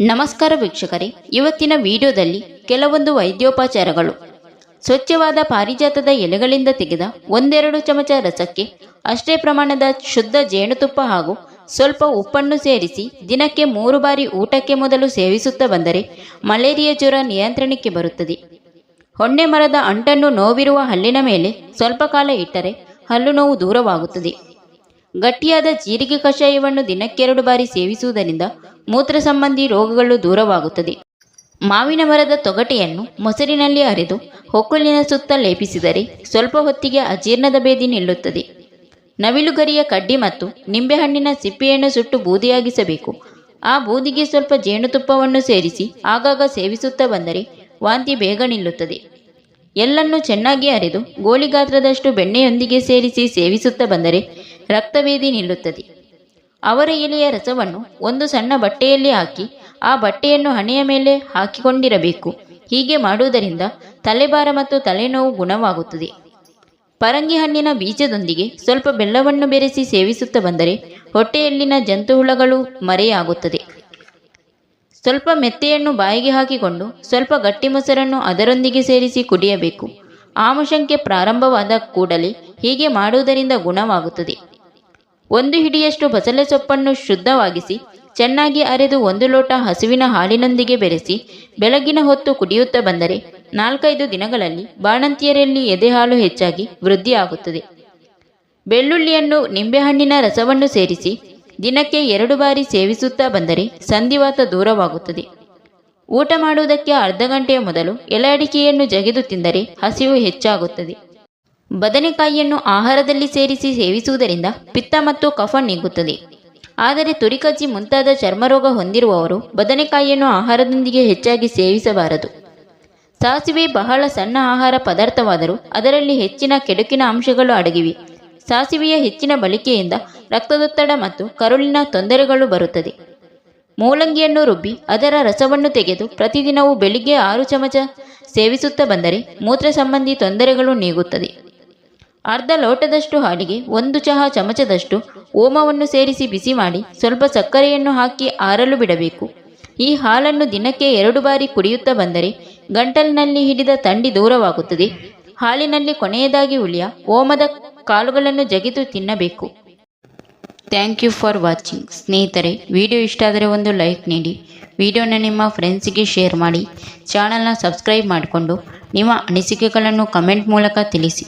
ನಮಸ್ಕಾರ ವೀಕ್ಷಕರೇ, ಇವತ್ತಿನ ವಿಡಿಯೋದಲ್ಲಿ ಕೆಲವೊಂದು ವೈದ್ಯೋಪಚಾರಗಳು. ಸ್ವಚ್ಛವಾದ ಪಾರಿಜಾತದ ಎಲೆಗಳಿಂದ ತೆಗೆದ 1-2 ಚಮಚ ರಸಕ್ಕೆ ಅಷ್ಟೇ ಪ್ರಮಾಣದ ಶುದ್ಧ ಜೇನುತುಪ್ಪ ಹಾಗೂ ಸ್ವಲ್ಪ ಉಪ್ಪನ್ನು ಸೇರಿಸಿ ದಿನಕ್ಕೆ 3 ಬಾರಿ ಊಟಕ್ಕೆ ಮೊದಲು ಸೇವಿಸುತ್ತಾ ಬಂದರೆ ಮಲೇರಿಯಾ ಜ್ವರ ನಿಯಂತ್ರಣಕ್ಕೆ ಬರುತ್ತದೆ. ಹೊನ್ನೆ ಮರದ ಅಂಟನ್ನು ನೋವಿರುವ ಹಲ್ಲಿನ ಮೇಲೆ ಸ್ವಲ್ಪ ಕಾಲ ಇಟ್ಟರೆ ಹಲ್ಲು ನೋವು ದೂರವಾಗುತ್ತದೆ. ಗಟ್ಟಿಯಾದ ಜೀರಿಗೆ ಕಷಾಯವನ್ನು ದಿನಕ್ಕೆ 2 ಬಾರಿ ಸೇವಿಸುವುದರಿಂದ ಮೂತ್ರ ಸಂಬಂಧಿ ರೋಗಗಳು ದೂರವಾಗುತ್ತದೆ. ಮಾವಿನ ಮರದ ತೊಗಟೆಯನ್ನು ಮೊಸರಿನಲ್ಲಿ ಅರೆದು ಹೊಕ್ಕುಳಿನ ಸುತ್ತ ಲೇಪಿಸಿದರೆ ಸ್ವಲ್ಪ ಹೊತ್ತಿಗೆ ಅಜೀರ್ಣದ ಭೇದಿ ನಿಲ್ಲುತ್ತದೆ. ನವಿಲುಗರಿಯ ಕಡ್ಡಿ ಮತ್ತು ನಿಂಬೆಹಣ್ಣಿನ ಸಿಪ್ಪೆಯನ್ನು ಸುಟ್ಟು ಬೂದಿಯಾಗಿಸಬೇಕು. ಆ ಬೂದಿಗೆ ಸ್ವಲ್ಪ ಜೇನುತುಪ್ಪವನ್ನು ಸೇರಿಸಿ ಆಗಾಗ ಸೇವಿಸುತ್ತಾ ಬಂದರೆ ವಾಂತಿ ಬೇಗ ನಿಲ್ಲುತ್ತದೆ. ಎಳ್ಳನ್ನು ಚೆನ್ನಾಗಿ ಅರೆದು ಗೋಳಿ ಗಾತ್ರದಷ್ಟು ಬೆಣ್ಣೆಯೊಂದಿಗೆ ಸೇರಿಸಿ ಸೇವಿಸುತ್ತಾ ಬಂದರೆ ರಕ್ತಭೇದಿ ನಿಲ್ಲುತ್ತದೆ. ಅವರ ಎಲೆಯ ರಸವನ್ನು ಒಂದು ಸಣ್ಣ ಬಟ್ಟೆಯಲ್ಲಿ ಹಾಕಿ ಆ ಬಟ್ಟೆಯನ್ನು ಹಣೆಯ ಮೇಲೆ ಹಾಕಿಕೊಂಡಿರಬೇಕು. ಹೀಗೆ ಮಾಡುವುದರಿಂದ ತಲೆಭಾರ ಮತ್ತು ತಲೆನೋವು ಗುಣವಾಗುತ್ತದೆ. ಪರಂಗಿ ಹಣ್ಣಿನ ಬೀಜದೊಂದಿಗೆ ಸ್ವಲ್ಪ ಬೆಲ್ಲವನ್ನು ಬೆರೆಸಿ ಸೇವಿಸುತ್ತಾ ಬಂದರೆ ಹೊಟ್ಟೆಯಲ್ಲಿನ ಜಂತುಹುಳಗಳು ಮರೆಯಾಗುತ್ತದೆ. ಸ್ವಲ್ಪ ಮೆತ್ತೆಯನ್ನು ಬಾಯಿಗೆ ಹಾಕಿಕೊಂಡು ಸ್ವಲ್ಪ ಗಟ್ಟಿ ಮೊಸರನ್ನು ಅದರೊಂದಿಗೆ ಸೇರಿಸಿ ಕುಡಿಯಬೇಕು. ಆಮಶಂಕೆ ಪ್ರಾರಂಭವಾದ ಕೂಡಲೇ ಹೀಗೆ ಮಾಡುವುದರಿಂದ ಗುಣವಾಗುತ್ತದೆ. 1 ಹಿಡಿಯಷ್ಟು ಬಸಳೆ ಸೊಪ್ಪನ್ನು ಶುದ್ಧವಾಗಿಸಿ ಚೆನ್ನಾಗಿ ಅರೆದು 1 ಲೋಟ ಹಸುವಿನ ಹಾಲಿನೊಂದಿಗೆ ಬೆರೆಸಿ ಬೆಳಗಿನ ಹೊತ್ತು ಕುಡಿಯುತ್ತಾ ಬಂದರೆ 4-5 ದಿನಗಳಲ್ಲಿ ಬಾಣಂತಿಯರಲ್ಲಿ ಎದೆಹಾಲು ಹೆಚ್ಚಾಗಿ ವೃದ್ಧಿಯಾಗುತ್ತದೆ. ಬೆಳ್ಳುಳ್ಳಿಯನ್ನು ನಿಂಬೆಹಣ್ಣಿನ ರಸವನ್ನು ಸೇರಿಸಿ ದಿನಕ್ಕೆ 2 ಬಾರಿ ಸೇವಿಸುತ್ತಾ ಬಂದರೆ ಸಂಧಿವಾತ ದೂರವಾಗುತ್ತದೆ. ಊಟ ಮಾಡುವುದಕ್ಕೆ ಅರ್ಧ ಗಂಟೆಯ ಮೊದಲು ಎಲೆ ಅಡಿಕೆಯನ್ನು ಜಗಿದು ತಿಂದರೆ ಹಸಿವು ಹೆಚ್ಚಾಗುತ್ತದೆ. ಬದನೆಕಾಯಿಯನ್ನು ಆಹಾರದಲ್ಲಿ ಸೇರಿಸಿ ಸೇವಿಸುವುದರಿಂದ ಪಿತ್ತ ಮತ್ತು ಕಫ ನೀಗುತ್ತದೆ. ಆದರೆ ತುರಿಕಜ್ಜಿ ಮುಂತಾದ ಚರ್ಮರೋಗ ಹೊಂದಿರುವವರು ಬದನೆಕಾಯಿಯನ್ನು ಆಹಾರದೊಂದಿಗೆ ಹೆಚ್ಚಾಗಿ ಸೇವಿಸಬಾರದು. ಸಾಸಿವೆ ಬಹಳ ಸಣ್ಣ ಆಹಾರ ಪದಾರ್ಥವಾದರೂ ಅದರಲ್ಲಿ ಹೆಚ್ಚಿನ ಕೆಡುಕಿನ ಅಂಶಗಳು ಅಡಗಿವೆ. ಸಾಸಿವೆಯ ಹೆಚ್ಚಿನ ಬಳಕೆಯಿಂದ ರಕ್ತದೊತ್ತಡ ಮತ್ತು ಕರುಳಿನ ತೊಂದರೆಗಳು ಬರುತ್ತದೆ. ಮೂಲಂಗಿಯನ್ನು ರುಬ್ಬಿ ಅದರ ರಸವನ್ನು ತೆಗೆದು ಪ್ರತಿದಿನವೂ ಬೆಳಿಗ್ಗೆ 6 ಚಮಚ ಸೇವಿಸುತ್ತಾ ಬಂದರೆ ಮೂತ್ರ ಸಂಬಂಧಿ ತೊಂದರೆಗಳು ನೀಗುತ್ತದೆ. ಅರ್ಧ ಲೋಟದಷ್ಟು ಹಾಲಿಗೆ 1 ಚಹಾ ಚಮಚದಷ್ಟು ಓಮವನ್ನು ಸೇರಿಸಿ ಬಿಸಿ ಮಾಡಿ ಸ್ವಲ್ಪ ಸಕ್ಕರೆಯನ್ನು ಹಾಕಿ ಆರಲು ಬಿಡಬೇಕು. ಈ ಹಾಲನ್ನು ದಿನಕ್ಕೆ 2 ಬಾರಿ ಕುಡಿಯುತ್ತಾ ಬಂದರೆ ಗಂಟಲಿನಲ್ಲಿ ಹಿಡಿದ ಥಂಡಿ ದೂರವಾಗುತ್ತದೆ. ಹಾಲಿನಲ್ಲಿ ಕೊನೆಯದಾಗಿ ಉಳಿಯ ಓಮದ ಕಾಳುಗಳನ್ನು ಜಗಿದು ತಿನ್ನಬೇಕು. Thank you for watching. ಸ್ನೇಹಿತರೆ, ವಿಡಿಯೋ ಇಷ್ಟ ಆದರೆ ಒಂದು ಲೈಕ್ ನೀಡಿ, ವಿಡಿಯೋನ ನಿಮ್ಮ ಫ್ರೆಂಡ್ಸಿಗೆ ಶೇರ್ ಮಾಡಿ, ಚಾನಲ್ನ ಸಬ್ಸ್ಕ್ರೈಬ್ ಮಾಡಿಕೊಂಡು ನಿಮ್ಮ ಅನಿಸಿಕೆಗಳನ್ನು ಕಮೆಂಟ್ ಮೂಲಕ ತಿಳಿಸಿ.